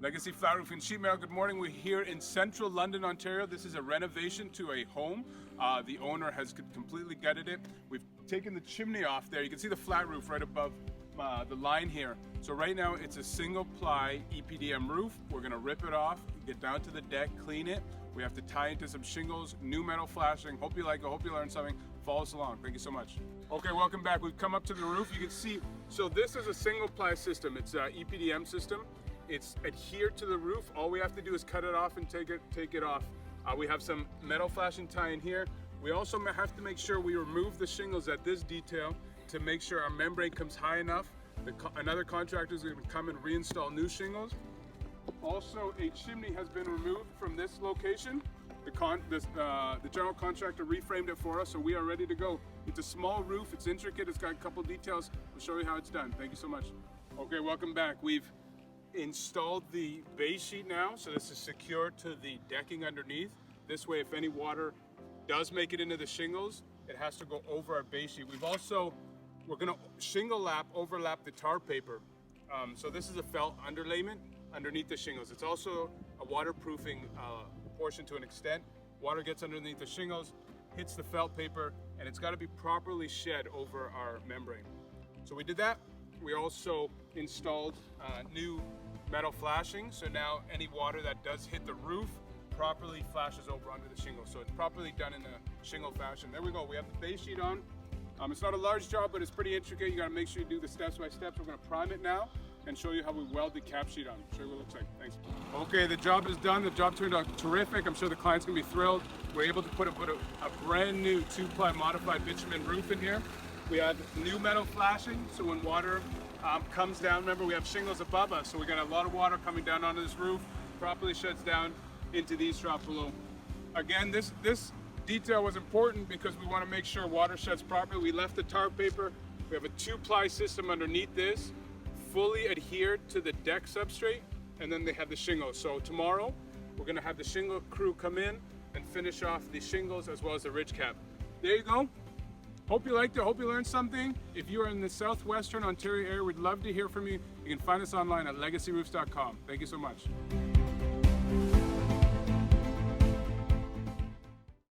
Legacy Flat Roofing Sheet Metal, good morning. We're here in central London, Ontario. This is a renovation to a home. The owner has completely gutted it. We've taken the chimney off there. You can see the flat roof right above the line here. So right now it's a single ply EPDM roof. We're gonna rip it off, get down to the deck, clean it. We have to tie into some shingles, new metal flashing. Hope you like it, hope you learned something. Follow us along, thank you so much. Okay, welcome back. We've come up to the roof. You can see, so this is a single ply system. It's an EPDM system. It's adhered to the roof. All we have to do is cut it off and take it off. We have some metal flashing tie in here. We also have to make sure we remove the shingles at this detail to make sure our membrane comes high enough. Another contractor is going to come and reinstall new shingles. Also, a chimney has been removed from this location. The general contractor reframed it for us, so we are ready to go. It's a small roof, it's intricate, it's got a couple details. We'll show you how it's done. Thank you so much. Okay, welcome back. We've installed the base sheet now, so this is secure to the decking underneath. This way, if any water does make it into the shingles, it has to go over our base sheet. We're gonna shingle overlap the tar paper. So this is a felt underlayment underneath the shingles. It's also a waterproofing portion to an extent. Water gets underneath the shingles, hits the felt paper, and it's gotta be properly shed over our membrane. So we did that. We also installed new metal flashing, so now any water that does hit the roof properly flashes over onto the shingle. So it's properly done in a shingle fashion. There we go, we have the base sheet on. It's not a large job, but it's pretty intricate. You gotta make sure you do the steps by steps. We're gonna prime it now and show you how we weld the cap sheet on. Show you what it looks like, thanks. Okay, the job is done. The job turned out terrific. I'm sure the client's gonna be thrilled. We're able to put a brand new 2-ply modified bitumen roof in here. We have new metal flashing, so when water comes down, remember we have shingles above us, so we got a lot of water coming down onto this roof, properly sheds down into these drops below. Again, this detail was important because we want to make sure water sheds properly. We left the tar paper. We have a 2-ply system underneath this, fully adhered to the deck substrate, and then they have the shingles. So tomorrow, we're gonna have the shingle crew come in and finish off the shingles as well as the ridge cap. There you go. Hope you liked it, hope you learned something. If you are in the southwestern Ontario area, we'd love to hear from you. You can find us online at legacyroofs.com. Thank you so much.